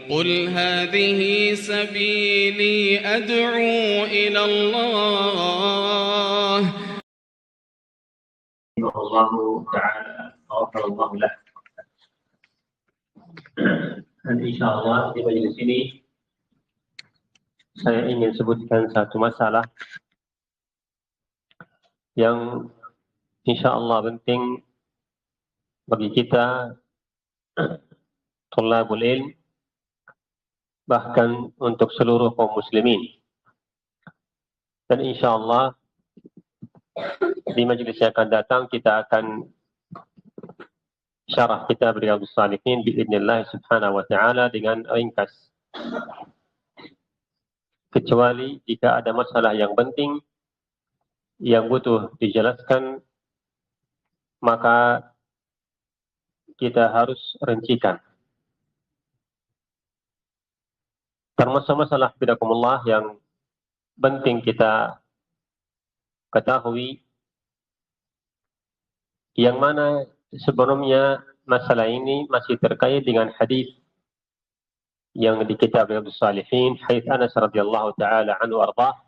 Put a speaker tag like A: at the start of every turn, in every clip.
A: قل هذه سبيلي أدعو إلى الله.
B: الله تعالى غفر الله له. Dan insyaallah di majelis ini saya ingin sebutkan satu masalah yang insyaallah penting bagi kita thalabul ilm, bahkan untuk seluruh kaum muslimin. Dan insyaallah di majelis yang akan datang kita akan syarah kitab Riyadhus Shalihin biidznillah subhanahu wa ta'ala dengan ringkas. Kecuali jika ada masalah yang penting yang butuh dijelaskan, maka kita harus rincikan. Termasuk masalah bidakumullah yang penting kita ketahui, yang mana sebelumnya masalah ini masih terkait dengan hadis yang di kitab Riyadhus Shalihin, hadis Anas radhiyallahu taala anhu ardah,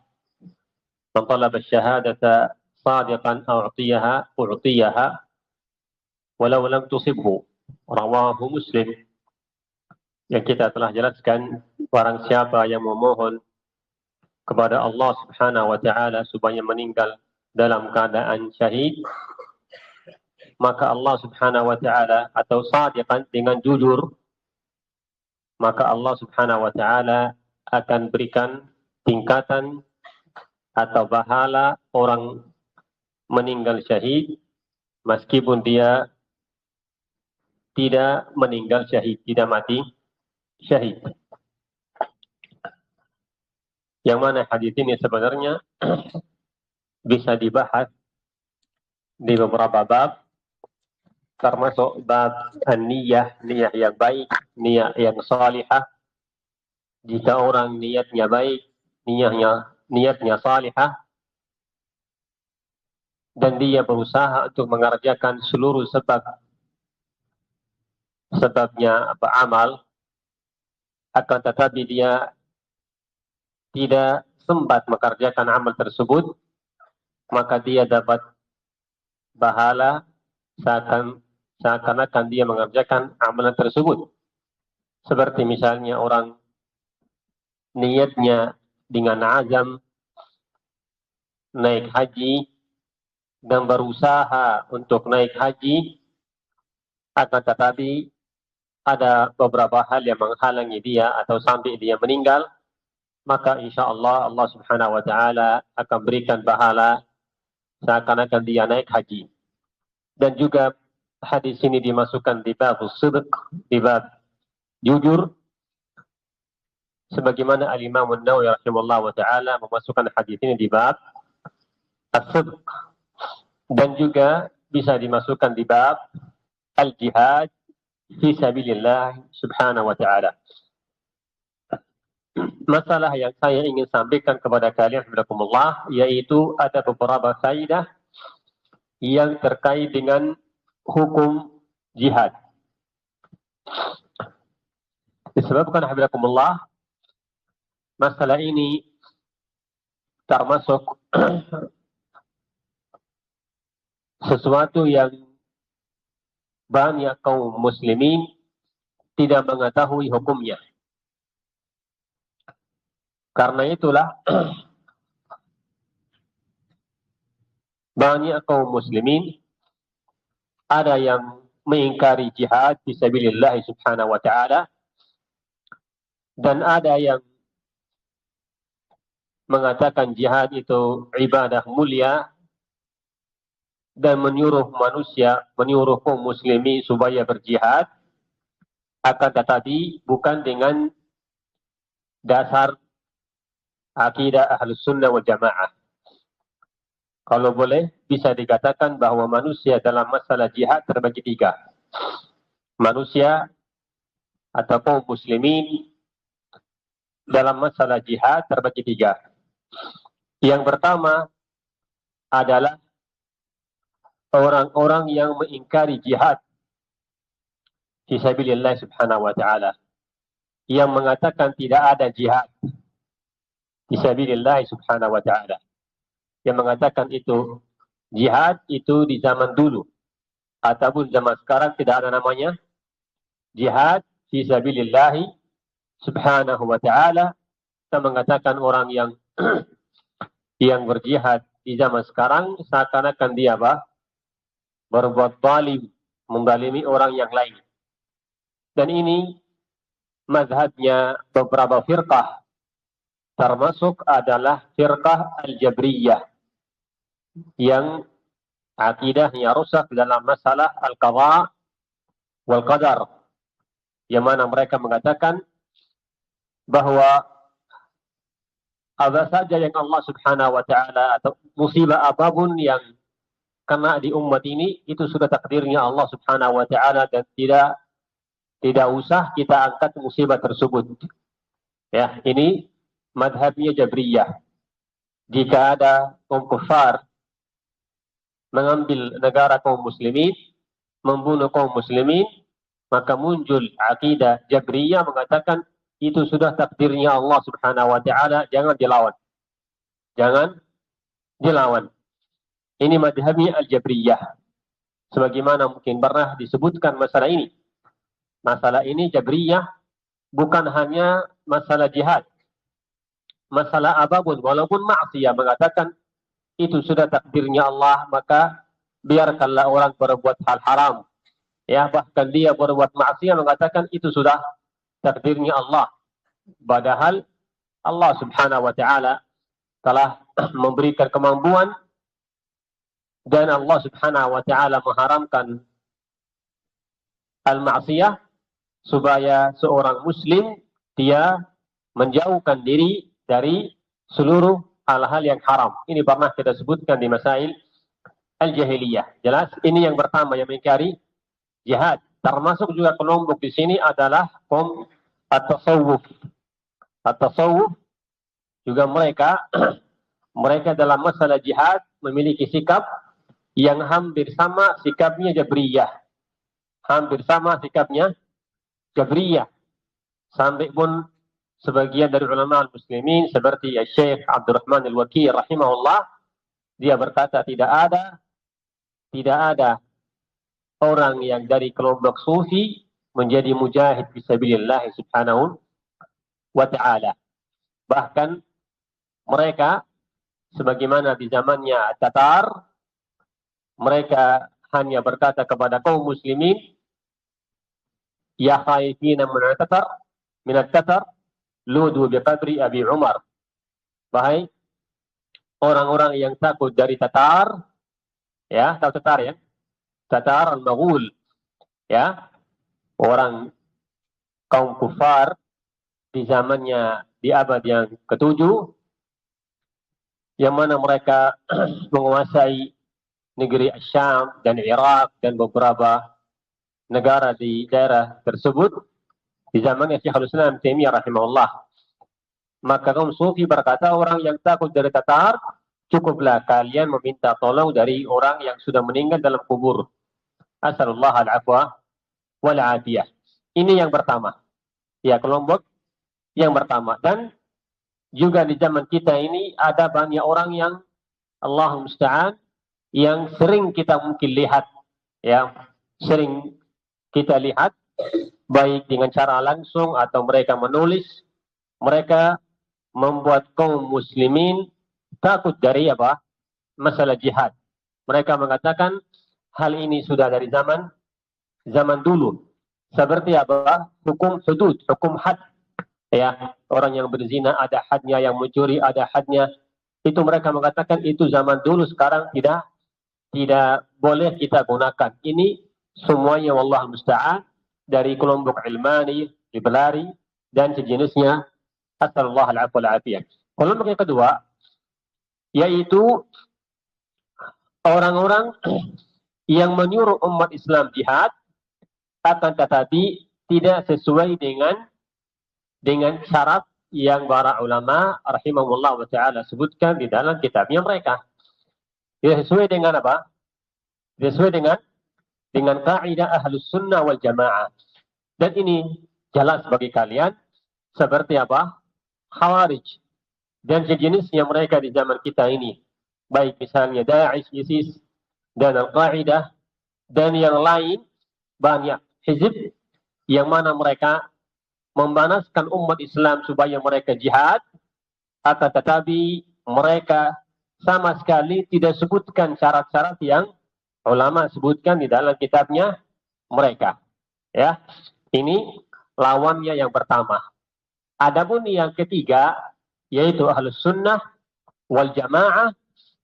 B: man talaba asyhadata sadiqan u'tiyaha walau lam tusibhu, rawahu Muslim. Yang kita telah jelaskan, barang siapa yang memohon kepada Allah Subhanahu wa taala supaya meninggal dalam keadaan syahid, maka Allah Subhanahu wa taala, atau sadiqan dengan jujur, maka Allah Subhanahu wa taala akan berikan tingkatan atau pahala orang meninggal syahid meskipun dia tidak meninggal syahid, tidak mati syahid. Yang mana hadis ini sebenarnya bisa dibahas di beberapa bab, termasuk bab an-niyah, niyah yang baik, niyah yang salihah. Jika orang niatnya baik, niatnya salihah, dan dia berusaha untuk mengerjakan seluruh sebabnya amal, akan tetapi dia tidak sempat mengerjakan amal tersebut, maka dia dapat pahala seakan-akan dia mengerjakan amalan tersebut. Seperti misalnya orang niatnya dengan azam naik haji dan berusaha untuk naik haji, akan tetapi ada beberapa hal yang menghalangi dia atau sampai dia meninggal, maka insyaallah Allah Subhanahu wa taala akan berikan pahala seakan-akan dia naik haji. Dan juga hadis ini dimasukkan di bab sidq, di bab jujur, sebagaimana Al-Imam An-Nawawi rahimahullah taala memasukkan hadis ini di bab as-sidq, dan juga bisa dimasukkan di bab al-jihad fi sabilillah subhanahu wa ta'ala. Masalah yang saya ingin sampaikan kepada kalian, hafizakumullah, yaitu ada beberapa faedah yang terkait dengan hukum jihad. Disebabkan, hafizakumullah, masalah ini termasuk sesuatu yang banyak kaum muslimin tidak mengetahui hukumnya. Karena itulah banyak kaum muslimin ada yang mengingkari jihad fisabilillah subhanahu wa ta'ala, dan ada yang mengatakan jihad itu ibadah mulia dan menyuruh kaum muslimin supaya berjihad, akan tetapi bukan dengan dasar akidah Ahlus Sunnah wal Jamaah. Kalau boleh, bisa dikatakan bahwa manusia dalam masalah jihad terbagi tiga. Manusia atau kaum muslimin dalam masalah jihad terbagi tiga. Yang pertama adalah orang-orang yang mengingkari jihad fisabilillah subhanahu wa ta'ala. yang mengatakan tidak ada jihad fisabilillah subhanahu wa ta'ala. Yang mengatakan itu jihad itu di zaman dulu ataupun zaman sekarang tidak ada namanya jihad fisabilillah subhanahu wa ta'ala. Kita mengatakan orang yang yang berjihad di zaman sekarang seakan-akan dia berbuat zalim, menzalimi orang yang lain. Dan ini mazhabnya beberapa firqah, termasuk adalah firqah al-Jabriyah yang akidahnya rusak dalam masalah al-qadha wal qadar, yang mana mereka mengatakan bahwa apa saja yang Allah subhanahu wa ta'ala atau musibah apapun yang kena di umat ini itu sudah takdirnya Allah subhanahu wa ta'ala dan tidak usah kita angkat musibah tersebut. Ya, ini madhabnya Jabriyah. Jika ada kaum kufar mengambil negara kaum muslimin, membunuh kaum muslimin, maka muncul akidah Jabriyah mengatakan itu sudah takdirnya Allah subhanahu wa ta'ala, jangan dilawan. Jangan dilawan. Ini madhabnya al-Jabriyah. Sebagaimana mungkin pernah disebutkan masalah ini. Masalah ini Jabriyah bukan hanya masalah jihad. Masalah apapun, walaupun maksiyah, mengatakan itu sudah takdirnya Allah, maka biarkanlah orang berbuat hal haram. Ya, bahkan dia berbuat maksiyah mengatakan itu sudah takdirnya Allah. Padahal Allah subhanahu wa ta'ala telah memberikan kemampuan dan Allah subhanahu wa ta'ala mengharamkan al-ma'siyah supaya seorang muslim dia menjauhkan diri dari seluruh hal-hal yang haram. Ini pernah kita sebutkan di masail al-jahiliyah. Jelas ini yang pertama yang mengingkari jihad. Termasuk juga kelompok di sini adalah kaum at-tasawuf. At-tasawuf juga mereka dalam masalah jihad memiliki sikap yang hampir sama sikapnya Jabriyah. Hampir sama sikapnya Jabriyah. Sampai pun sebagian dari ulama muslimin seperti Syekh Abdurrahman Al-Waqi rahimahullah, dia berkata tidak ada orang yang dari kelompok sufi menjadi mujahid fisabilillah subhanahu wa ta'ala. Bahkan mereka sebagaimana di zamannya Tatar, mereka hanya berkata kepada kaum muslimin, ya khaifina min at-Tatar ludu biqadri Abi Umar. Wahai orang-orang yang takut dari Tatar, ya, tahu Tatar ya? Tatar al-Maghul, ya, orang kaum kufar di zamannya di abad yang ke-7, yang mana mereka menguasai negeri Syam dan Irak dan beberapa negara di daerah tersebut di zamannya Syekhul Islam Taimiyah rahimahullah. Maka kaum sufi berkata, orang yang takut dari Tatar, cukuplah kalian meminta tolong dari orang yang sudah meninggal dalam kubur. Asalullah al-afwa wal afiyah. Ini yang pertama. Ya, kelompok yang pertama. Dan juga di zaman kita ini ada banyak orang yang Allah musta'an yang sering kita mungkin lihat, ya, sering kita lihat baik dengan cara langsung atau mereka menulis, mereka membuat kaum muslimin takut dari masalah jihad. Mereka mengatakan hal ini sudah dari zaman dulu. Seperti hukum hudud, hukum had. Ya, orang yang berzina ada hadnya, yang mencuri ada hadnya. Itu mereka mengatakan itu zaman dulu, sekarang tidak boleh kita gunakan. Ini semuanya wallah musta'an dari kelompok ilmani, liberali dan sejenisnya. Asallallahu al-afwa wal-afiyah. Kelompok yang kedua yaitu orang-orang yang menyuruh umat Islam jihad, akan tetapi tidak sesuai dengan syarat yang para ulama rahimahullah wa ta'ala sebutkan di dalam kitabnya mereka. Tidak sesuai dengan apa? Tidak sesuai dengan kaidah ahlus sunnah wal jamaah. Dan ini jelas bagi kalian seperti apa? Khawarij dan sejenisnya mereka di zaman kita ini. Baik misalnya Daesh, ISIS, dan Al-Qaeda, dan yang lain banyak hizib yang mana mereka memanaskan umat Islam supaya mereka jihad, akan tetapi mereka sama sekali tidak sebutkan syarat-syarat yang ulama sebutkan di dalam kitabnya mereka. Ya, ini lawannya yang pertama. Adapun yang ketiga yaitu Ahlus Sunnah wal Jamaah,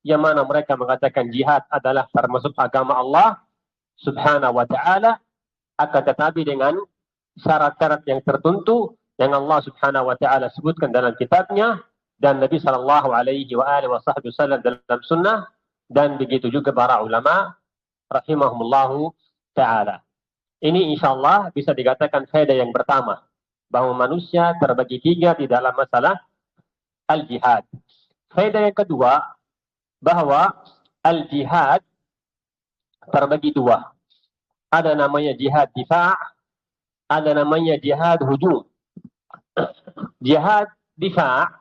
B: yang mana mereka mengatakan jihad adalah termasuk agama Allah Subhanahu wa taala, akan tetapi dengan syarat-syarat yang tertentu yang Allah Subhanahu wa taala sebutkan dalam kitabnya dan Nabi sallallahu alaihi wasallam dalam sunnah, dan begitu juga para ulama rahimahumullahu taala. Ini insyaallah bisa dikatakan faedah yang pertama, bahwa manusia terbagi tiga di dalam masalah al-jihad. Faedah yang kedua, bahwa al-jihad terbagi dua. Ada namanya jihad difa', ada namanya jihad hujum. Jihad difa'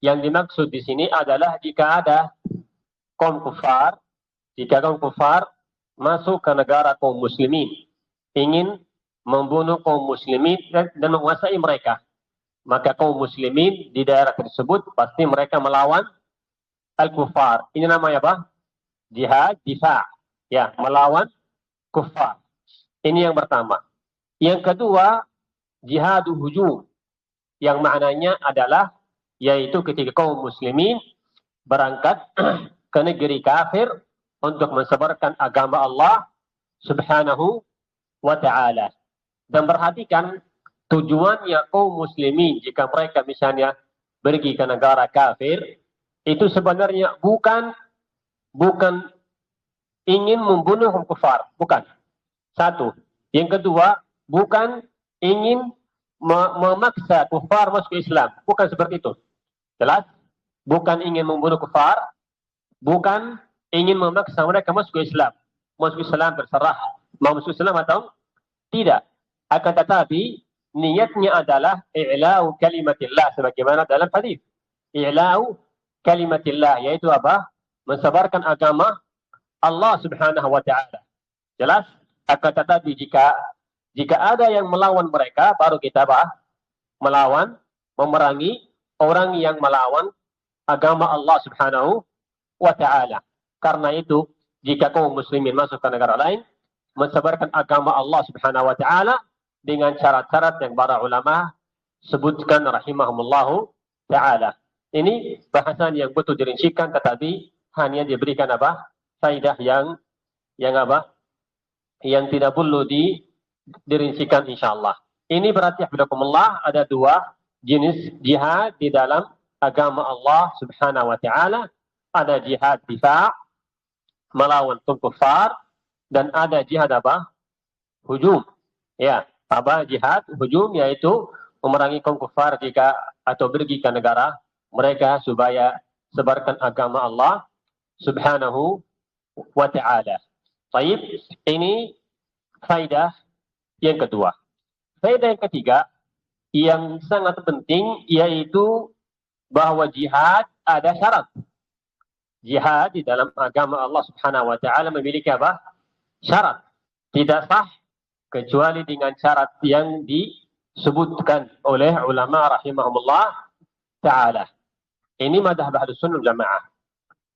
B: yang dimaksud di sini adalah jika ada kaum kufar, jika kaum kufar masuk ke negara kaum muslimin, ingin membunuh kaum muslimin dan menguasai mereka, maka kaum muslimin di daerah tersebut pasti mereka melawan al-kufar. Ini namanya apa? Jihad difa'. Ya, melawan kufar. Ini yang pertama. Yang kedua, jihad hujum, yang maknanya adalah yaitu ketika kaum muslimin berangkat ke negeri kafir untuk mensebarkan agama Allah Subhanahu wa ta'ala. Dan perhatikan tujuannya kaum muslimin jika mereka misalnya pergi ke negara kafir, itu sebenarnya bukan ingin membunuh kaum kufar, bukan. Satu. Yang kedua, bukan ingin memaksa kufar masuk Islam, bukan seperti itu. Jelas? Bukan ingin membunuh kufar, bukan ingin memaksa mereka masuk Islam. Masuk Islam terserah mau masuk Islam atau tidak. Akan tetapi niatnya adalah i'la'u kalimatillah, sebagaimana dalam hadis. I'la'u kalimatillah, yaitu apa? Mensebarkan agama Allah Subhanahu wa taala. Jelas? Akan tetapi jika ada yang melawan mereka, baru kita melawan, memerangi orang yang melawan agama Allah Subhanahu wa ta'ala. Karena itu, jika kaum muslimin masuk ke negara lain, mensebarkan agama Allah Subhanahu wa ta'ala dengan syarat-syarat yang para ulama sebutkan rahimahumullahu ta'ala. Ini bahasan yang betul dirincikan, tetapi hanya diberikan apa? Faidah yang apa? Yang tidak perlu dirincikan insyaallah. Ini berarti hafizakumullah ada dua jenis jihad di dalam agama Allah Subhanahu wa taala. Ada jihad difa' melawan kufar, dan ada jihad apa? Hujum. Ya, apa jihad hujum, yaitu memerangi kaum kufar jika atau pergi ke negara mereka supaya sebarkan agama Allah Subhanahu wa taala. Baik, ini faedah yang kedua. Faedah yang ketiga yang sangat penting yaitu bahwa jihad ada syarat. Jihad di dalam agama Allah Subhanahu wa taala memiliki apa? Syarat. Tidak sah kecuali dengan syarat yang disebutkan oleh ulama rahimahumullah taala. Ini madhab Ahlus Sunnah wal Jamaah.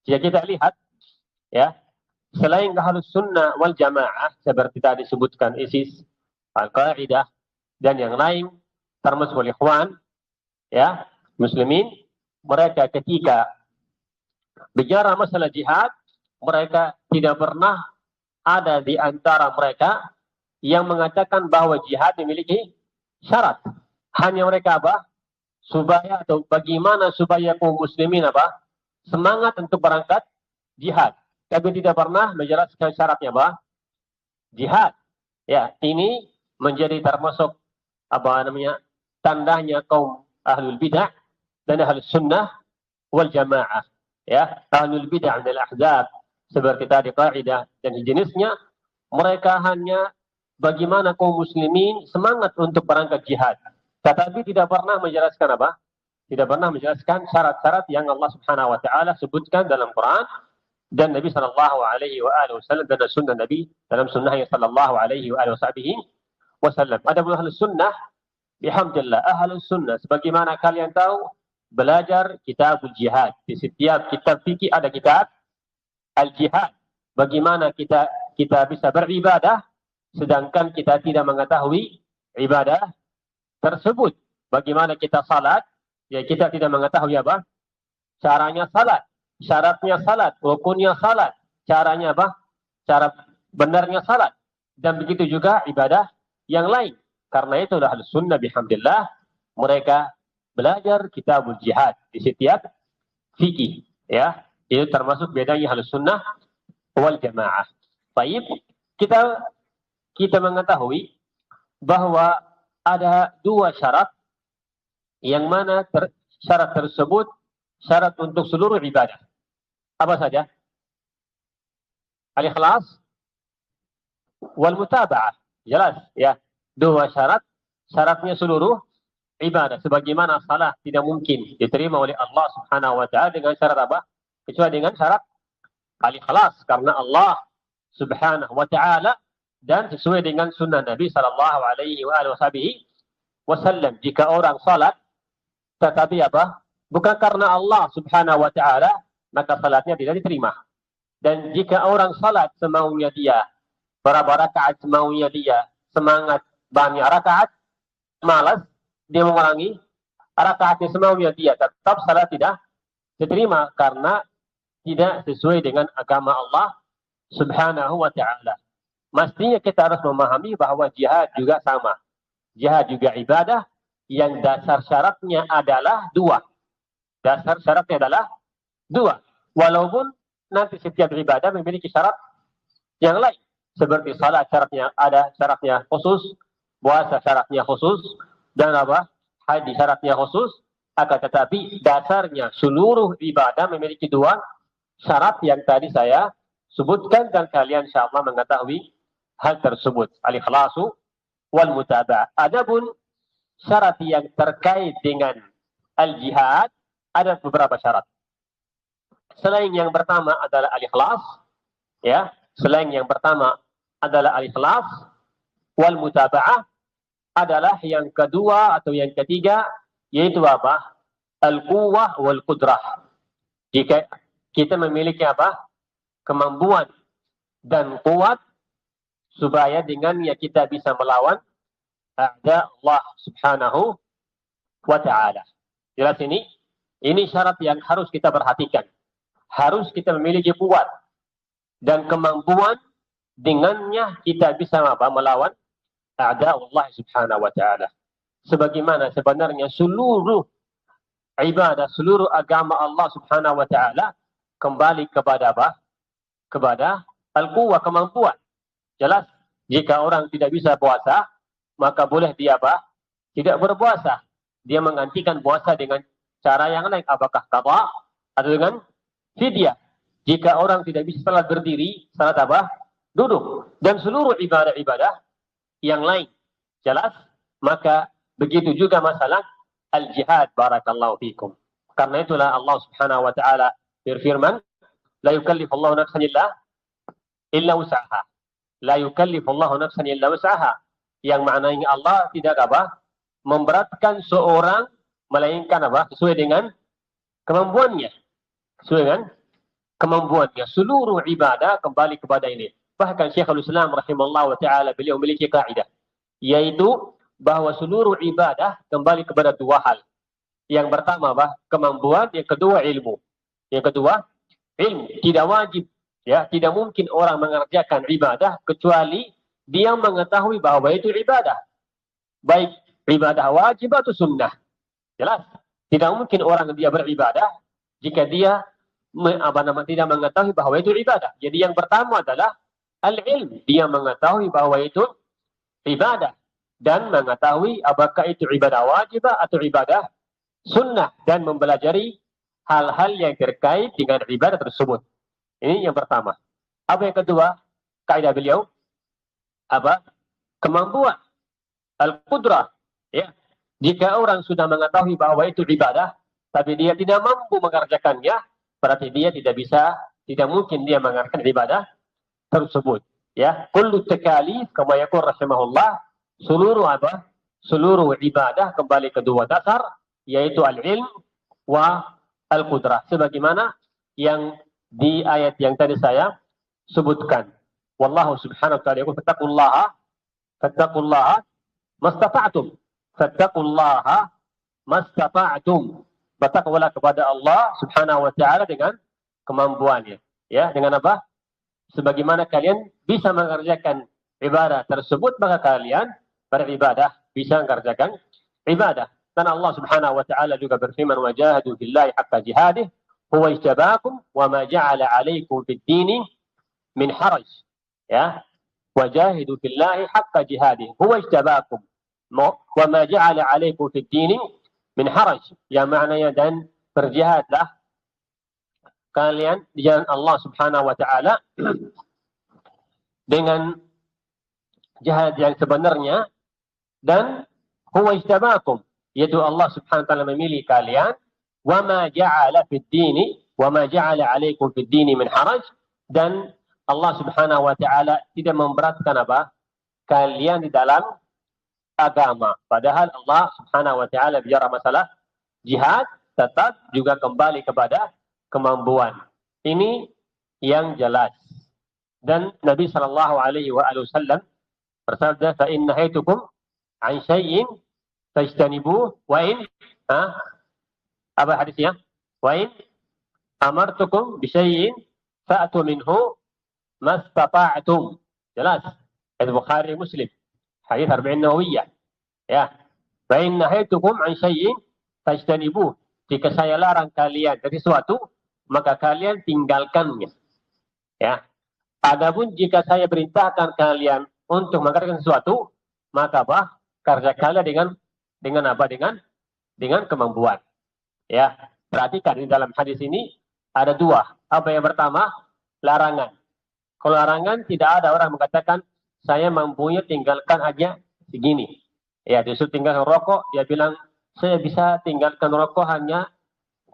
B: Jika kita lihat ya, selain Ahlus Sunnah wal Jamaah seperti tadi disebutkan ISIS, Al-Qaeda dan yang lain termasuk Ikhwan ya, muslimin, mereka ketika bicara masalah jihad, mereka tidak pernah ada di antara mereka yang mengatakan bahwa jihad memiliki syarat. Hanya mereka apa? Supaya atau bagaimana supaya kaum muslimin apa? Semangat untuk berangkat jihad. Tapi tidak pernah menjelaskan syaratnya apa? Jihad. Ya, ini menjadi termasuk apa namanya? Tandanya kaum ahlul bidah dan ahlus sunnah wal jamaah. Ya, ahlul bidah dan al-ahzab seperti tadi Qa'idah dan jenisnya, mereka hanya bagaimana kaum muslimin semangat untuk berangkat jihad. Tetapi tidak pernah menjelaskan apa? Tidak pernah menjelaskan syarat-syarat yang Allah Subhanahu wa taala sebutkan dalam Quran dan Nabi sallallahu alaihi wasallam dan sunnah Nabi dalam sunnahnya sallallahu alaihi wasallam. Adapun ahlus sunnah, bihamdillah ahlus sunnah sebagaimana kalian tahu belajar kitabul jihad. Di setiap kitab fikih ada kitab al-jihad. Bagaimana kita bisa beribadah sedangkan kita tidak mengetahui ibadah tersebut. Bagaimana kita salat, ya kita tidak mengetahui apa? Caranya salat, syaratnya salat, rukunnya salat, caranya apa? Cara benarnya salat. Dan begitu juga ibadah yang lain. Karena itu ahlus sunnah bihamdillah mereka belajar kitabul jihad di setiap fikih, ya. Itu termasuk bedanya ahlus sunnah wal jamaah. Baik, kita mengetahui bahwa ada dua syarat yang mana syarat tersebut syarat untuk seluruh ibadah. Apa saja? Al-ikhlas wal mutaba'ah. Jelas, ya. Dua syaratnya seluruh ibadah. Sebagaimana salah tidak mungkin diterima oleh Allah Subhanahu wa taala dengan syarat apa? Kecuali dengan syarat al-ikhlas, karena Allah Subhanahu wa taala dan sesuai dengan sunnah Nabi sallallahu alaihi wasallam. Jika orang salat tetapi apa? Bukan karena Allah Subhanahu wa taala, maka salatnya tidak diterima. Dan jika orang salat semaunya dia, berapa rakaat semaunya dia, semangat banyak rakaat, malas dia mengurangi rakaatnya semaunya dia, tetap salat tidak diterima karena tidak sesuai dengan agama Allah Subhanahu wa taala. Mestinya kita harus memahami bahwa jihad juga sama. Jihad juga ibadah yang dasar syaratnya adalah dua. Dasar syaratnya adalah dua. Walaupun nanti setiap ibadah memiliki syarat yang lain. Seperti salat syaratnya ada syaratnya khusus, puasa syaratnya khusus, dan apa? Haji syaratnya khusus. Akan tetapi dasarnya seluruh ibadah memiliki dua syarat yang tadi saya sebutkan dan kalian insyaallah mengetahui hal tersebut. Al-ikhlasu wal mutaba'ah. Adapun syarat yang terkait dengan al-jihad ada beberapa syarat. Selain yang pertama adalah al-ikhlas, ya. Selain yang pertama adalah al-ikhlas wal mutaba'ah adalah yang kedua atau yang ketiga yaitu apa? Al-quwwah wal qudrah. Jika kita memiliki apa? Kemampuan dan kuat supaya dengannya kita bisa melawan a'da Allah Subhanahu wa taala. Jelas ini? Ini syarat yang harus kita perhatikan. Harus kita memiliki kuat dan kemampuan dengannya kita bisa apa? Melawan a'da Allah Subhanahu wa taala. Sebagaimana sebenarnya seluruh ibadah, seluruh agama Allah Subhanahu wa taala kembali kepada apa? Kepada al-quwwah, kemampuan. Jelas, jika orang tidak bisa puasa, maka boleh dia apa? Tidak berpuasa. Dia menggantikan puasa dengan cara yang lain. Apakah qada atau dengan fidyah. Jika orang tidak bisa salat berdiri, salat apa? Duduk. Dan seluruh ibadah-ibadah yang lain. Jelas, maka begitu juga masalah al-jihad. Barakallahu fikum. Karena itulah Allah Subhanahu wa taala berfirman, la yukallifullahu nafsan illa wus'aha. La yukallifullahu nafsan illa wus'aha. Yang maknanya Allah tidak apa? Memberatkan seorang melainkan apa? Sesuai dengan kemampuannya. Sesuai dengan kemampuannya. Seluruh ibadah kembali kepada ini. Bahkan Syekhul Islam rahimahullah wa ta'ala beliau memiliki kaidah, yaitu bahwa seluruh ibadah kembali kepada dua hal. Yang pertama apa? Kemampuan, yang kedua ilmu. Yang kedua ilmu. Tidak wajib, ya, tidak mungkin orang mengerjakan ibadah kecuali dia mengetahui bahwa itu ibadah. Baik ibadah wajib atau sunnah. Jelas. Tidak mungkin orang dia beribadah jika dia tidak mengetahui bahwa itu ibadah. Jadi yang pertama adalah al-ilm. Dia mengetahui bahwa itu ibadah. Dan mengetahui apakah itu ibadah wajib atau ibadah sunnah. Dan mempelajari hal-hal yang terkait dengan ibadah tersebut. Ini yang pertama. Apa yang kedua? Kaidah beliau apa? Kemampuan, al-qudrah, ya. Jika orang sudah mengetahui bahwa itu ibadah, tapi dia tidak mampu mengerjakannya, berarti dia tidak mungkin dia mengerjakan ibadah tersebut. Ya, kullu takalif kama yaqul rahimahullah, seluruh ibadah kembali ke dua dasar, yaitu al-ilm wa al-qudrah, sebagaimana yang di ayat yang tadi saya sebutkan. Wallahu subhanahu wa ta'ala yaqul fattaqullaha mastata'tum. Fattaqullaha mastata'tum. Bertakwalah kepada Allah subhanahu wa ta'ala dengan kemampuannya. Ya, dengan apa? Sebagaimana kalian bisa mengerjakan ibadah tersebut, maka kalian beribadah, bisa mengerjakan ibadah. Dan Allah subhanahu wa ta'ala juga berfirman, wajahadu billahi haqqa jihadih, huwa ijtabakum, wa ma ja'ala alaikum fid dini min haraj. Ya, wajahidu billahi haqqa jihadih, huwa ijtabakum, wa ma ja'ala alaikum fid dini min haraj. Yang maknanya, dan berjihadlah kalian di jalan Allah subhanahu wa ta'ala dengan jihad yang sebenarnya, dan huwa ijtabakum, yaitu Allah subhanahu wa ta'ala memilih kalian, wa ma ja'ala fid dini, wa ma ja'ala alaikum fid dini min haraj, dan Allah subhanahu wa ta'ala tidak memberatkan apa? Kalian di dalam agama. Padahal Allah subhanahu wa ta'ala bicara masalah jihad, tetap juga kembali kepada kemampuan. Ini yang jelas. Dan Nabi sallallahu alaihi wasallam bersabda, fa in nahaitukum an syai'in fajtanibuh, wa in apa hadisnya? Wa in amartukum bi syai'in fa'tu minhu mastata'tum. Jelas. Hadis Bukhari Muslim. Hadis 40 Nawawiyah. Ya. Fa in nahaitukum an syai'in fajtanibuh. Jika saya larang kalian dari sesuatu, maka kalian tinggalkannya. Ya. Adapun jika saya perintahkan kalian untuk mengerjakan sesuatu, maka apa? Kerjakanlah dengan apa? Dengan kemampuan. Ya. Perhatikan di dalam hadis ini ada dua. Apa yang pertama? Larangan. Kalau larangan, tidak ada orang mengatakan saya mampunya tinggalkan aja segini. Ya, disuruh tinggalkan rokok, dia bilang saya bisa tinggalkan rokok hanya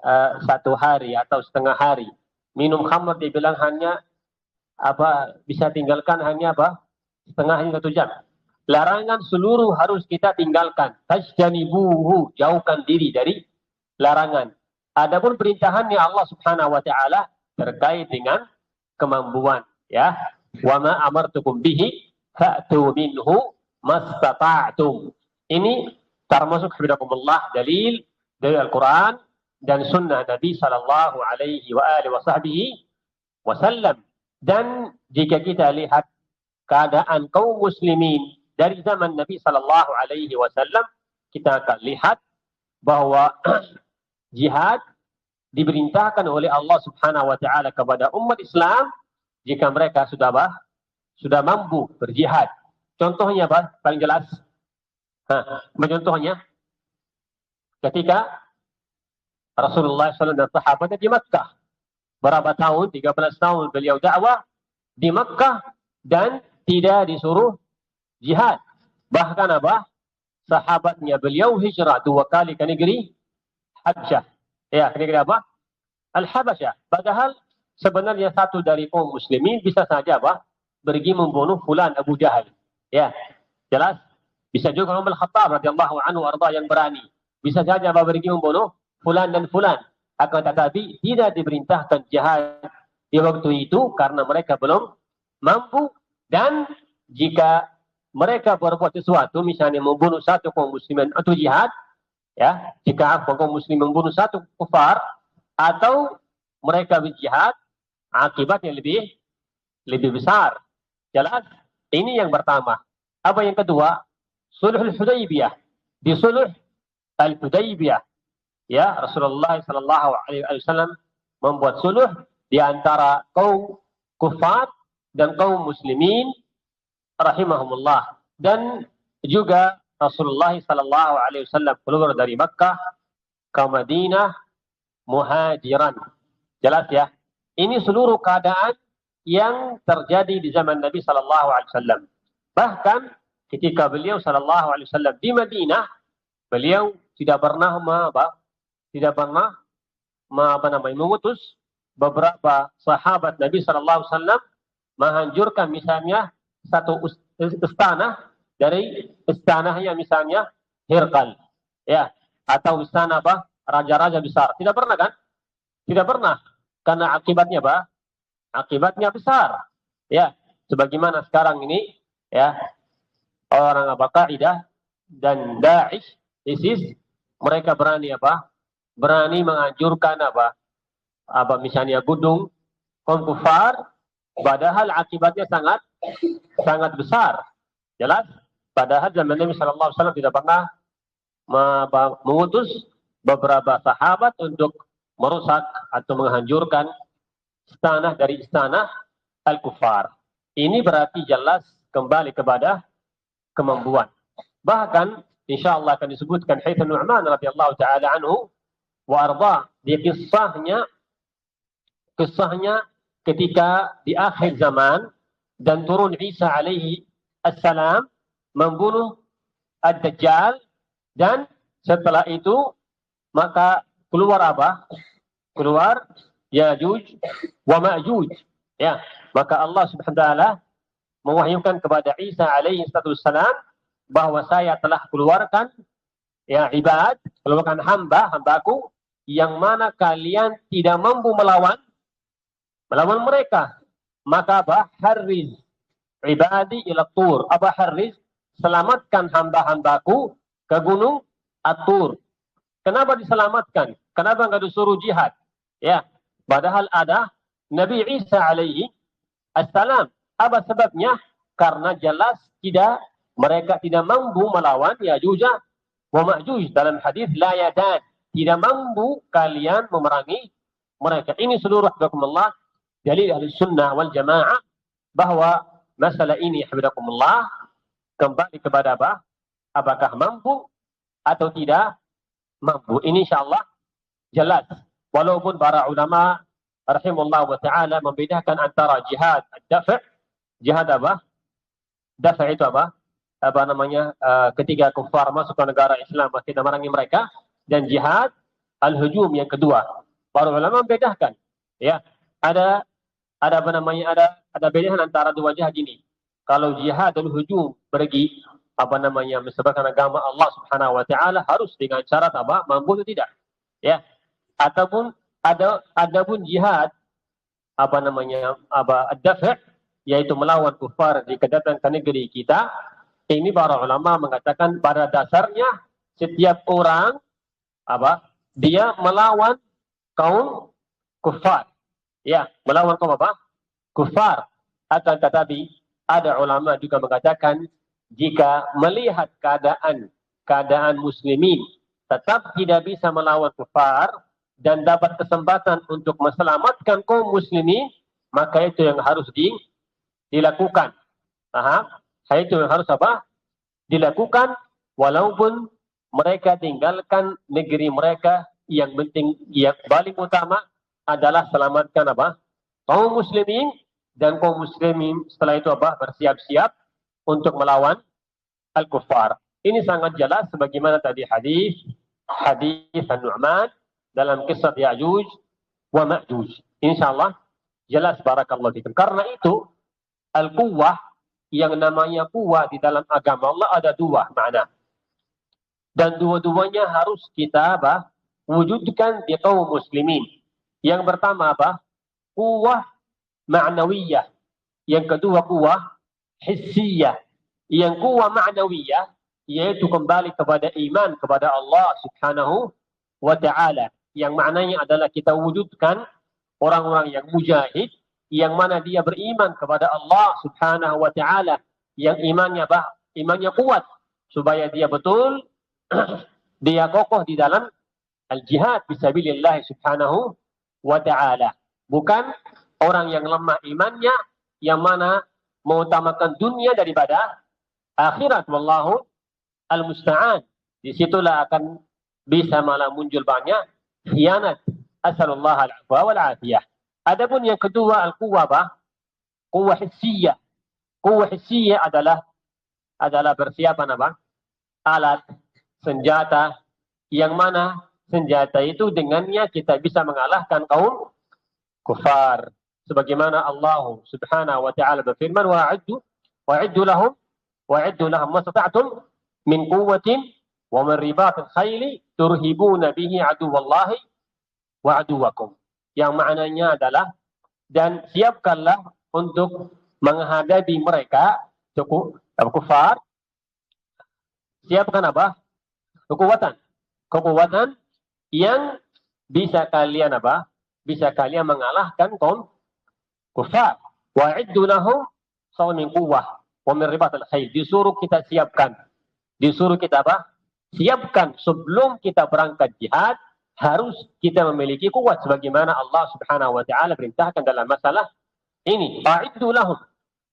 B: 1 hari atau setengah hari. Minum khamr dia bilang hanya bisa tinggalkan hanya setengah hingga 1 jam. Larangan seluruh harus kita tinggalkan. Tajtanibuhu, jauhkan diri dari larangan. Adapun perintahannya Allah subhanahu wa ta'ala terkait dengan kemampuan. Ya, wa ma amartukum bihi fa'tu minhu mastata'tum. Ini termasuk hafizakumullah dalil dari Al-Quran dan sunnah Nabi sallallahu alaihi wasallam. Dan jika kita lihat keadaan kaum muslimin dari zaman Nabi sallallahu alaihi wasallam, kita akan lihat bahwa jihad diperintahkan oleh Allah subhanahu wa ta'ala kepada umat Islam jika mereka sudah mampu berjihad. Contohnya paling jelas. Contohnya ketika Rasulullah SAW dan sahabatnya di Makkah. Berapa tahun? 13 tahun beliau dakwah di Makkah dan tidak disuruh jihad. Bahkan sahabatnya beliau hijrah 2 kali ke negeri Habsyah. Ya, ke negeri Al-Habasyah. Padahal sebenarnya satu dari kaum muslimin bisa saja pergi membunuh fulan Abu Jahal. Ya, jelas. Bisa juga Umar Khattab radhiyallahu anhu arda yang berani. Bisa saja pergi membunuh fulan dan fulan. Akan tetapi tidak diperintahkan jihad di waktu itu karena mereka belum mampu. Dan jika mereka berbuat sesuatu, misalnya membunuh satu kaum muslimin atau jihad, ya, jika kaum muslim membunuh satu kufar atau mereka berjihad, akibatnya lebih besar. Jelas. Ini yang pertama. Apa yang kedua? Sulhul Hudaybiyah. Di sulh Al-Hudaybiyah, ya, Rasulullah sallallahu alaihi wasallam membuat suluh di antara kaum kufar dan kaum muslimin rahimahumullah. Dan juga Rasulullah sallallahu alaihi wasallam keluar dari Makkah ke Madinah muhajiran. Jelas ya? Ini seluruh keadaan yang terjadi di zaman Nabi sallallahu alaihi wasallam. Bahkan ketika beliau sallallahu alaihi wasallam di Madinah, beliau tidak pernah mengutus beberapa sahabat Nabi Sallallahu Alaihi Wasallam menghancurkan misalnya satu istana dari istananya misalnya Hirqal, ya, atau istana raja-raja besar. Tidak pernah kan? Tidak pernah. Karena akibatnya akibatnya besar. Ya, sebagaimana sekarang ini, ya, orang Qaeda dan Daesh, ISIS, mereka berani berani menghancurkan misalnya gedung kaum kufar, padahal akibatnya sangat besar. Jelas, padahal zaman Nabi Sallallahu Alaihi Wasallam tidak pernah mengutus beberapa sahabat untuk merusak atau menghancurkan istana dari istana al-kufar. Ini berarti jelas kembali kepada kemampuan. Bahkan insyaallah akan disebutkan hadits Nu'man radhiyallahu taala anhu wa arda, di kisahnya ketika di akhir zaman dan turun Isa alaihi assalam membunuh Ad-Dajjal, dan setelah itu maka keluar keluar Ya'juj wa Ma'juj, ya. Maka Allah Subhanahu wa taala mewahyukan kepada Isa alaihi wassalam bahwa saya telah keluarkan keluarkan hambaku yang mana kalian tidak mampu melawan mereka. Maka harriz ibadi ila tur, harriz, selamatkan hamba-hambaku ke gunung At-Tur. Kenapa diselamatkan? Kenapa enggak disuruh jihad? Ya, padahal ada Nabi Isa alaihi assalam. Apa sebabnya? Karena jelas mereka tidak mampu melawan Ya'juj wa Ma'juj. Dalam hadis la yadan, tidak mampu kalian memerangi mereka. Ini seluruh hafizakumullah dalil ahli sunnah wal jamaah bahwa masalah ini hafizakumullah kembali kepada apakah mampu atau tidak mampu. Ini insyaallah jelas. Walaupun para ulama rahimahullah wa ta'ala membedakan antara jihad ad-dafa', jihad dafa' itu ketika kufar masuk ke negara Islam kita memerangi mereka, dan jihad al-hujum yang kedua. Para ulama membedakan, ya. Ada bedaan antara dua jihad ini. Kalau jihad al-hujum pergi mensebarkan agama Allah Subhanahu wa taala harus dengan syarat mampu atau tidak, ya. Ataupun adapun jihad ad-dafa', yaitu melawan kufar di kedatangan ke negeri kita. Ini para ulama mengatakan pada dasarnya setiap orang dia melawan kaum kufar, ya, melawan kaum kufar. Akan tetapi ada ulama juga mengatakan jika melihat keadaan muslimin tetap tidak bisa melawan kufar dan dapat kesempatan untuk menyelamatkan kaum muslimin, maka itu yang harus dilakukan. Itu yang harus dilakukan, walaupun mereka tinggalkan negeri mereka. Yang penting, yang paling utama adalah selamatkan kaum muslimin, dan kaum muslimin setelah itu bersiap-siap untuk melawan al-kufar. Ini sangat jelas sebagaimana tadi hadis An-Nu'man dalam kisah Ya'juj wa Ma'juj. Insyaallah jelas, barakallahu fikum. Karena itu al-quwwah, yang namanya quwwah di dalam agama Allah ada dua makna. Dan dua-duanya harus kita wujudkan di kaum muslimin. Yang pertama quwwah ma'nawiyah. Yang kedua quwwah hissiyah. Yang quwwah ma'nawiyah yaitu kembali kepada iman kepada Allah Subhanahu wa ta'ala. Yang maknanya adalah kita wujudkan orang-orang yang mujahid, yang mana dia beriman kepada Allah Subhanahu wa ta'ala, yang imannya kuat, supaya dia betul dia kokoh di dalam al-jihad fisabilillah Subhanahu wa ta'ala. Bukan orang yang lemah imannya, yang mana mengutamakan dunia daripada akhirat. Wallahu al-musta'an. Disitulah akan bisa malah muncul banyak khianat. Asalullah al-afwa wal-afiyah. Adapun yang kedua al-quwwah quwwah hissiyah. Quwwah hissiyah adalah persiapan alat, senjata yang mana senjata itu dengannya kita bisa mengalahkan kaum kufar. Sebagaimana Allah Subhanahu wa taala berfirman, wa'iddu lahum mastata'tum min quwwatin wa min ribatil khaili turhibuna bihi aduwallahi wa aduwakum. Yang maknanya adalah, dan siapkanlah untuk menghadapi mereka kufar. Siapkan apa? Kekuatan yang bisa kalian apa? Bisa kalian mengalahkan kaum kufar. Wa'iddu lahum min quwwah wa min ribatil khail. Disuruh kita siapkan. Disuruh kita apa? Siapkan sebelum kita berangkat jihad, harus kita memiliki kuat sebagaimana Allah Subhanahu wa taala perintahkan dalam masalah ini. Wa'iddu lahum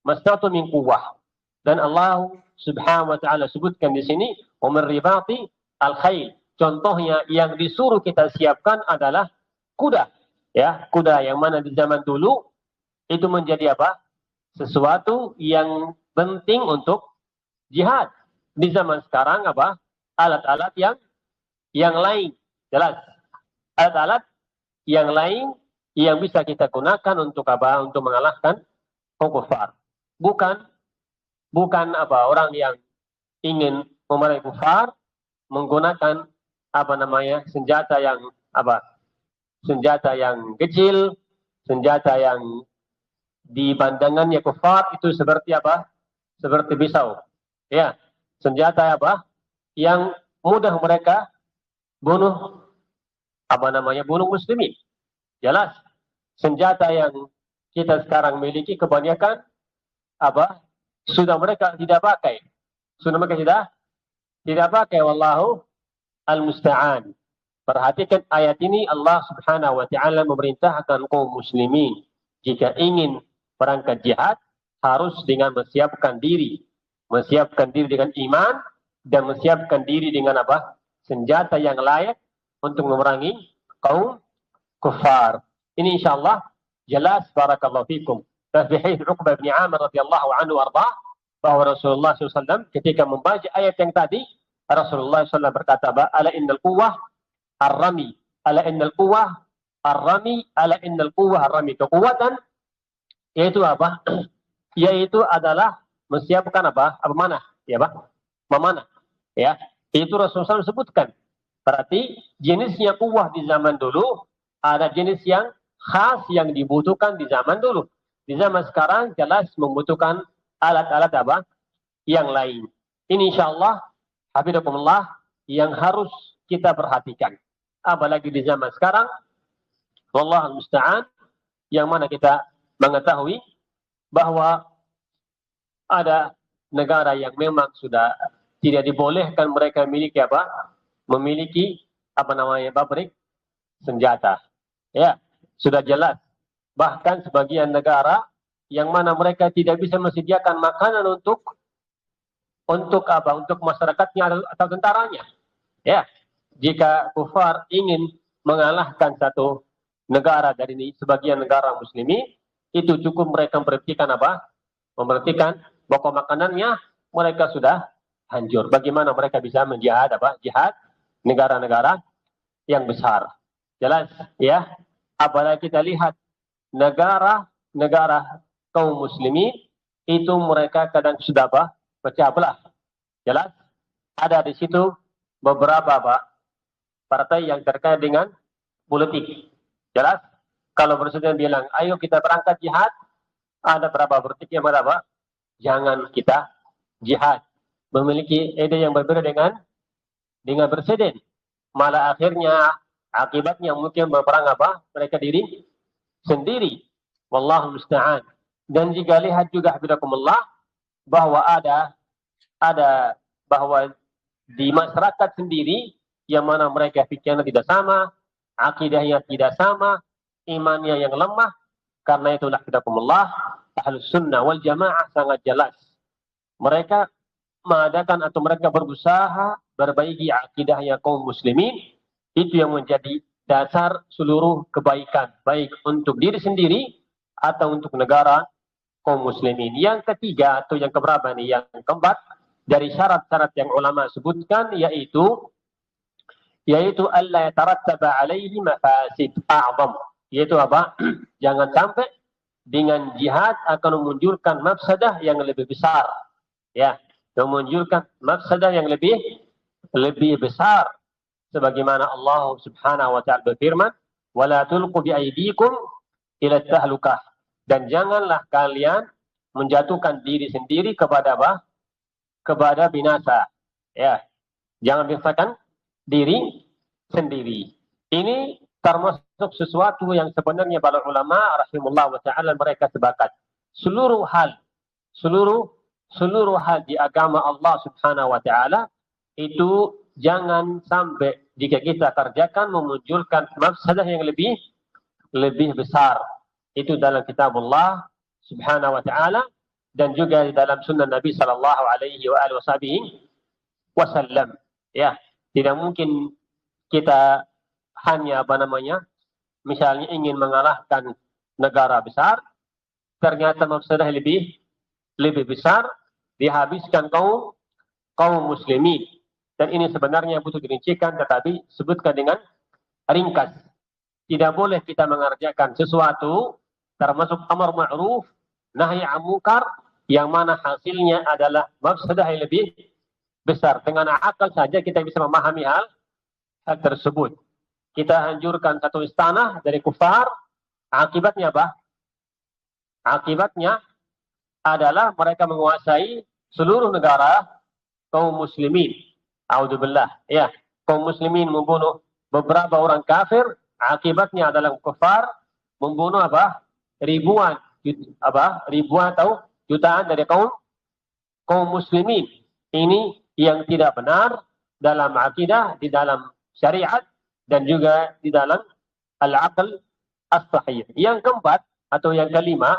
B: mastata'tum min quwwah. Dan Allah Subhanahu wa taala sebutkan di sini wa min ribati al-khail. Contohnya yang disuruh kita siapkan adalah kuda. Ya, kuda yang mana di zaman dulu itu menjadi apa? Sesuatu yang penting untuk jihad. Di zaman sekarang apa? Alat-alat yang lain. Jelas. Alat-alat yang lain yang bisa kita gunakan untuk apa? Untuk mengalahkan kufar. Bukan apa? Orang yang ingin memerangi kufar menggunakan apa namanya? Senjata yang apa? Senjata yang kecil, senjata yang di pandangannya kufar itu seperti apa? Seperti pisau. Ya, senjata apa? Yang mudah mereka bunuh apa namanya? Bunuh muslimin. Jelas. Senjata yang kita sekarang miliki kebanyakan apa? Sudah mereka tidak pakai. Sudah mereka tidak pakai. Wallahu al-musta'an. Perhatikan ayat ini, Allah Subhanahu wa taala memerintahkan kaum muslimin jika ingin berangkat jihad harus dengan menyiapkan diri dengan iman dan menyiapkan diri dengan apa? Senjata yang layak untuk memerangi kaum kufar. Ini insyaallah jelas. Barakallahu fikum. Fi hadits Uqbah bin Amir radhiyallahu anhu warda, bahwa Rasulullah SAW ketika membaca ayat yang tadi, Rasulullah SAW berkata, ala innal quwwah ar-rami, ala innal quwwah ar-rami, ala innal quwwah ar-rami. Kekuatan yaitu apa? Yaitu adalah menyiapkan apa? Apa mana? Ya, Pak? Memanah. Ya. Itu Rasulullah SAW sebutkan. Berarti jenisnya kuwah di zaman dulu ada jenis yang khas yang dibutuhkan di zaman dulu. Di zaman sekarang jelas membutuhkan alat-alat apa? Yang lain. Ini insyaallah hafizakumullah yang harus kita perhatikan. Apalagi di zaman sekarang, wallahu musta'an, yang mana kita mengetahui bahwa ada negara yang memang sudah tidak dibolehkan mereka memiliki apa? Memiliki apa namanya? Pabrik senjata. Ya, sudah jelas. Bahkan sebagian negara yang mana mereka tidak bisa menyediakan makanan untuk apa? Untuk masyarakatnya atau tentaranya. Ya, jika kufar ingin mengalahkan satu negara dari sebagian negara muslimin, itu cukup mereka memperhatikan apa? Memperhatikan bahwa makanannya mereka sudah hancur. Bagaimana mereka bisa menjihad apa? Jihad negara-negara yang besar. Jelas, ya. Apalagi kita lihat negara-negara kaum muslimin itu mereka kadang sudah apa? Pecah belah. Jelas, ada di situ beberapa apa? Partai yang terkait dengan politik. Jelas, kalau presiden bilang, ayo kita berangkat jihad, ada berapa politik yang berapa? Jangan kita jihad. Memiliki ide yang berbeda dengan presiden. Malah akhirnya akibatnya mungkin berperang apa? Mereka diri sendiri. Wallahu musta'an. Dan jika lihat juga hafizakumullah bahwa ada bahwa di masyarakat sendiri yang mana mereka pikirnya tidak sama, akidahnya tidak sama, imannya yang lemah, karena itulah hafizakumullah Ahlus Sunnah wal Jamaah sangat jelas. Mereka mengadakan atau mereka berusaha perbaiki akidahnya kaum muslimin, itu yang menjadi dasar seluruh kebaikan, baik untuk diri sendiri atau untuk negara kaum muslimin. Yang ketiga atau yang keberapa nih? Yang keempat, dari syarat-syarat yang ulama sebutkan yaitu alla yatarattaba alaihi mafasid a'zam, yaitu apa? Jangan sampai dengan jihad akan memunculkan mafsadah yang lebih besar, ya, memunculkan mafsadah yang lebih besar, sebagaimana Allah Subhanahu wa taala berfirman, wala tulqu bi aydikum ila tahlukah, dan janganlah kalian menjatuhkan diri sendiri kepada apa? Kepada binasa, ya, jangan binasakan diri sendiri. Ini termasuk sesuatu yang sebenarnya para ulama rahimahullah wa ta'ala mereka sepakat. Seluruh hal di agama Allah Subhanahu wa ta'ala itu jangan sampai jika kita kerjakan memunculkan mafsadah yang lebih besar. Itu dalam kitab Allah Subhanahu wa ta'ala dan juga di dalam sunnah Nabi sallallahu alaihi wasallam. Ya, tidak mungkin kita hanya misalnya ingin mengalahkan negara besar, ternyata mafsadah lebih besar dihabiskan kaum muslimin. Dan ini sebenarnya butuh dirincikan, tetapi sebutkan dengan ringkas. Tidak boleh kita mengerjakan sesuatu termasuk amar ma'ruf nahi 'anil munkar yang mana hasilnya adalah mafsadah yang lebih besar. Dengan akal saja kita bisa memahami hal tersebut. Kita hancurkan satu istana dari kufar, akibatnya apa? Akibatnya adalah mereka menguasai seluruh negara kaum muslimin. A'udzubillah. Ya, kaum muslimin membunuh beberapa orang kafir, akibatnya adalah kufar membunuh apa? Ribuan atau jutaan dari kaum muslimin. Ini yang tidak benar dalam akidah, di dalam syariat, dan juga di dalam al-aql as-sahih. Yang keempat atau yang kelima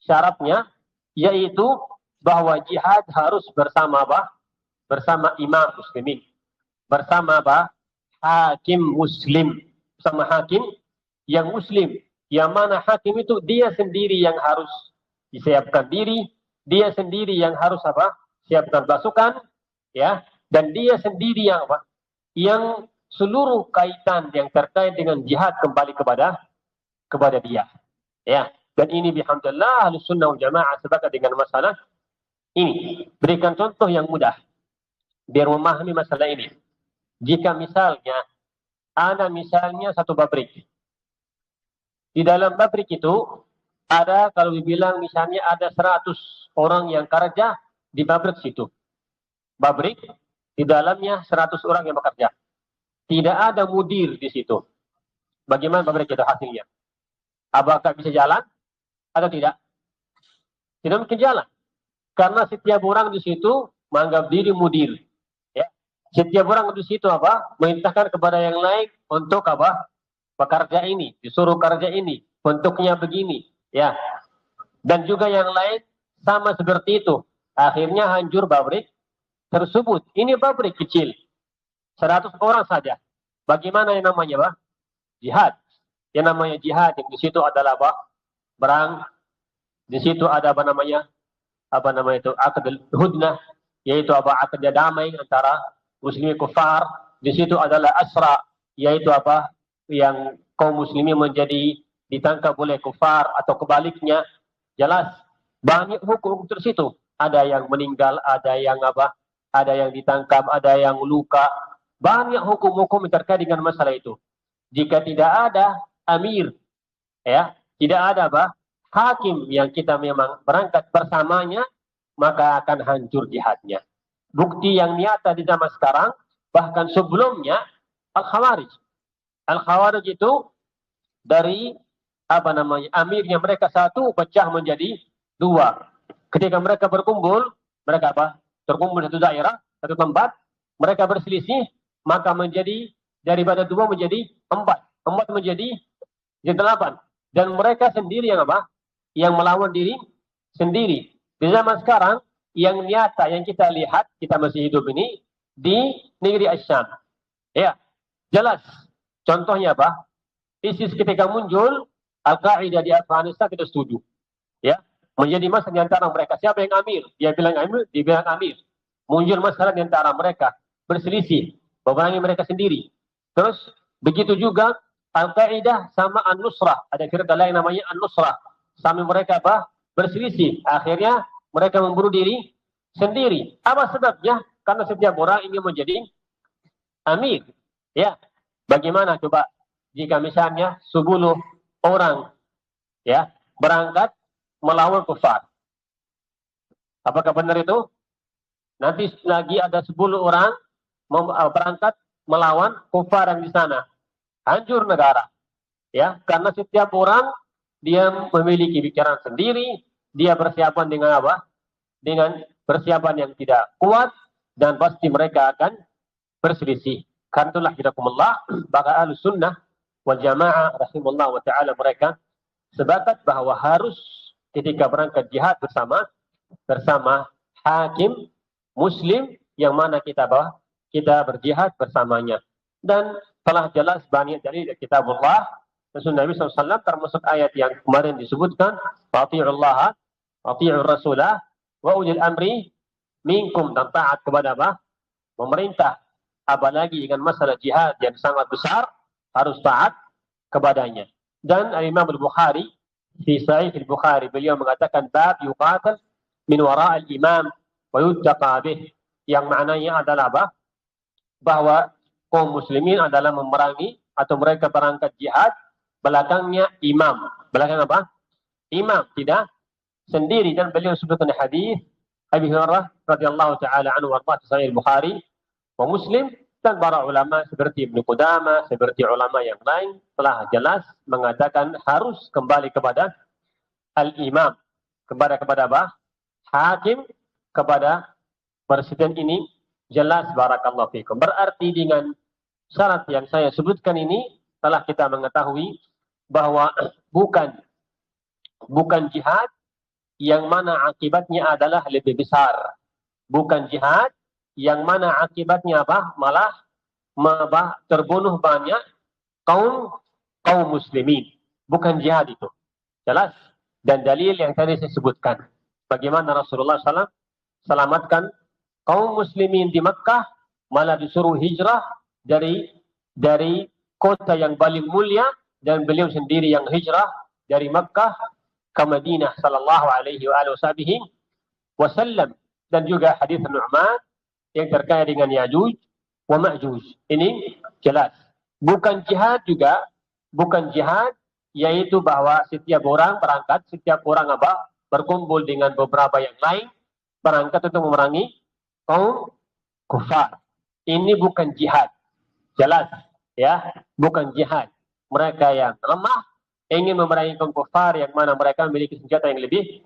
B: syaratnya yaitu bahwa jihad harus bersama imam muslimin, bersama hakim muslim, bersama hakim yang muslim, yang mana hakim itu dia sendiri yang harus disiapkan diri, dia sendiri yang harus siapkan pasukan, ya, dan dia sendiri yang seluruh kaitan yang terkait dengan jihad kembali kepada dia, ya. Dan ini bihamdillah Ahlus Sunnah wal Jamaah sepakat dengan masalah ini. Berikan contoh yang mudah biar memahami masalah ini. Jika misalnya ada satu pabrik, di dalam pabrik itu ada, kalau dibilang misalnya ada 100 orang yang kerja di pabrik situ. Pabrik di dalamnya 100 orang yang bekerja. Tidak ada mudir di situ. Bagaimana pabrik itu hasilnya? Apakah bisa jalan atau tidak? Tidak mungkin jalan. Karena setiap orang di situ menganggap diri mudir. Ya. Setiap orang di situ merintahkan kepada yang lain untuk bekerja ini, disuruh kerja ini, bentuknya begini, ya. Dan juga yang lain sama seperti itu. Akhirnya hancur pabrik tersebut. Ini pabrik kecil. 100 orang saja. Bagaimana yang namanya jihad? Yang namanya jihad yang di situ adalah perang. Di situ ada akad hudnah, yaitu akad damai antara muslimin kufar. Di situ adalah asra, yaitu yang kaum muslimin menjadi ditangkap oleh kufar atau kebaliknya. Jelas banyak hukum di situ. Ada yang meninggal, ada yang ditangkap, ada yang luka. Banyak hukum-hukum terkait dengan masalah itu. Jika tidak ada amir, ya, tidak ada hakim yang kita memang berangkat bersamanya, maka akan hancur jihadnya. Bukti yang nyata di zaman sekarang, bahkan sebelumnya Al-Khawarij. Al-Khawarij itu dari amirnya mereka satu pecah menjadi dua. Ketika mereka berkumpul, mereka terkumpul satu daerah, satu tempat, mereka berselisih, maka menjadi daripada dua menjadi empat menjadi 8. Dan mereka sendiri yang melawan diri sendiri. Di zaman sekarang yang nyata yang kita lihat, kita masih hidup ini di negeri Asyam. Ya, jelas. Contohnya ISIS ketika muncul, Al-Qaeda di Afghanistan kita setuju. Ya, menjadi masa di antara mereka. Siapa yang amir? Dia bilang amir. muncul masalah di antara mereka, berselisih, memerangi mereka sendiri. Terus begitu juga Al-Qaeda sama An-Nusrah, ada firqah lain namanya An-Nusrah, sama mereka berselisih. Akhirnya mereka membunuh diri sendiri. Apa sebabnya? Karena setiap orang ingin menjadi amir. Ya, bagaimana coba jika misalnya 10 orang ya berangkat melawan kufar? Apakah benar itu? Nanti lagi ada 10 orang berangkat melawan kufar yang di sana. Hancur negara. Ya, karena setiap orang dia memiliki pikiran sendiri, dia persiapan dengan apa? Dengan persiapan yang tidak kuat, dan pasti mereka akan berselisih. Karena itulah hidakumullah, maka Ahlus Sunnah wal Jamaah rahimahullah wa ta'ala mereka sepakat bahwa harus ketika berangkat jihad bersama hakim muslim yang mana kita berjihad bersamanya. Dan telah jelas banyak dari kitabullah dan sunnah Nabi SAW, termasuk ayat yang kemarin disebutkan, Fati'ullaha, Fati'ur Rasulah, wa ulil amri minkum, dan taat kepada pemerintah. Apalagi dengan masalah jihad yang sangat besar, harus taat kepadanya. Dan Imam Al-Bukhari, di Sahih Al-Bukhari, beliau mengatakan, bab yuqatal min wara' al-imam wa yuttaqa bih, yang maknanya adalah bahwa kaum muslimin adalah memerangi atau mereka berangkat jihad, belakangnya imam. Belakang imam, tidak sendiri. Dan beliau sebutkan hadis Abi Hurairah radhiyallahu taala anhu wa Sahih Al-Bukhari wa Muslim, dan para ulama seperti Ibnu Qudamah, seperti ulama yang lain telah jelas mengatakan harus kembali kepada al-imam, kepada hakim, kepada presiden. Ini jelas, barakallahu fikum. Berarti dengan syarat yang saya sebutkan ini telah kita mengetahui bahwa bukan jihad yang mana akibatnya adalah lebih besar. Bukan jihad yang mana akibatnya malah terbunuh banyak kaum muslimin. Bukan jihad itu. Jelas. Dan dalil yang tadi saya sebutkan. Bagaimana Rasulullah SAW selamatkan kaum muslimin di Makkah, malah disuruh hijrah dari kota yang paling mulia, dan beliau sendiri yang hijrah dari Makkah ke Madinah sallallahu alaihi wasallam. Dan juga hadis Nu'man yang terkait dengan Ya'juj wa Ma'juj. Ini jelas. Bukan jihad juga, bukan jihad, yaitu bahwa setiap orang berangkat, setiap orang berkumpul dengan beberapa yang lain, berangkat untuk memerangi kaum kufar. Ini bukan jihad. Jelas, ya, bukan jihad. Mereka yang lemah ingin memerangi kaum kufar yang mana mereka memiliki senjata yang lebih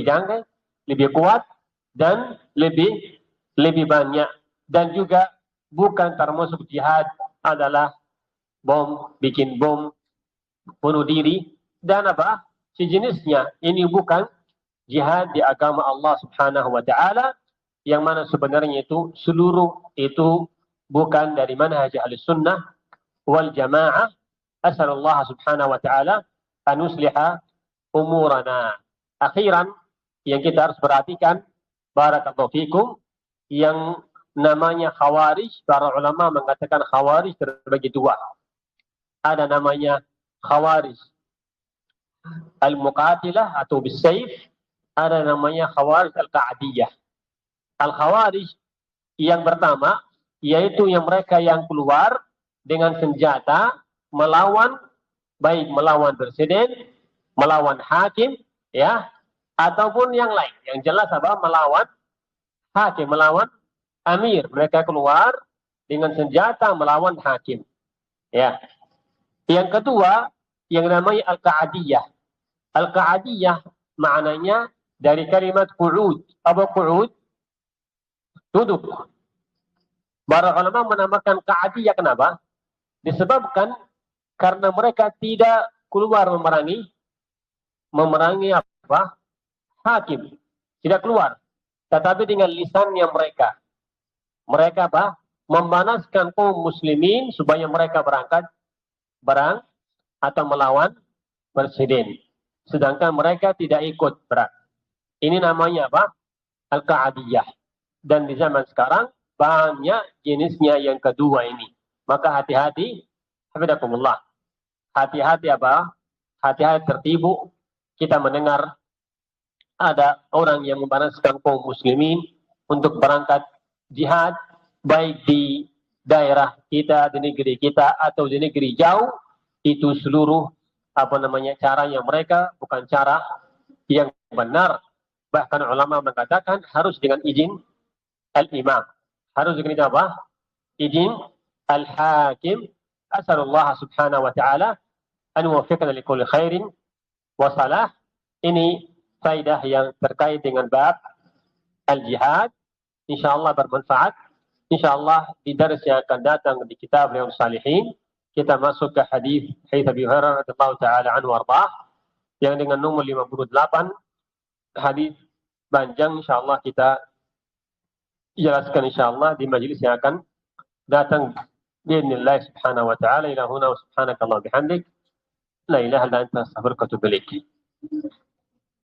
B: canggih, lebih kuat, dan lebih banyak. Dan juga bukan termasuk jihad adalah bikin bom, bunuh diri, dan sejenisnya. Ini bukan jihad di agama Allah Subhanahu wa ta'ala, yang mana sebenarnya itu seluruh itu bukan dari manhaj Ahlus Sunnah wal Jamaah. Asalullah Subhanahu wa ta'ala an yusliha umurana. Akhiran yang kita harus perhatikan, barakallahu fikum, yang namanya khawarij, para ulama mengatakan khawarij terbagi dua. Ada namanya khawarij al-muqatilah atau bisayf, ada namanya khawarij al-qa'diyah. Al-khawarij yang pertama, yaitu yang mereka yang keluar dengan senjata melawan, baik melawan presiden, melawan hakim, ya, ataupun yang lain. Yang jelas melawan hakim, melawan amir. Mereka keluar dengan senjata melawan hakim. Ya. Yang kedua, yang namanya al-qa'diyah. Al-qa'diyah maknanya dari kalimat qu'ud. Apa qu'ud? Duduk. Para ulama menamakan qa'diyah kenapa? Disebabkan karena mereka tidak keluar memerangi hakim. Tidak keluar. Tetapi dengan lisannya mereka memanaskan kaum muslimin supaya mereka berangkat atau melawan presiden. Sedangkan mereka tidak ikut berang. Ini namanya Al-Qa'diyah. dan di zaman sekarang banyak jenisnya yang kedua ini. Maka hati-hati, hafizakumullah. Hati-hati apa? Hati-hati tertipu kita mendengar ada orang yang memanaskan kaum muslimin untuk berangkat jihad, baik di daerah kita, di negeri kita, atau di negeri jauh. Itu seluruh caranya mereka bukan cara yang benar. Bahkan ulama mengatakan harus dengan izin al-imam. Harus dengan apa? Izin al-hakim. Asalullah subhanahu wa ta'ala an yuwaffiqna li kulli khairin wa salah. Ini faidah yang terkait dengan bab al-jihad. InsyaAllah bermanfaat. InsyaAllah di dars yang akan datang di kitab Riyadhus Shalihin kita masuk ke hadis Abi Hurairah radhiyallahu taala anhu warḍah yang dengan nomor 58. Hadis panjang, insyaallah kita jelaskan insyaallah di majelis yang akan datang biidznillah subhanahu wa ta'ala. Ila huna wa subhanakallahumma bihamdik la ilaha illa anta astaghfiruka wa atubu ilaik.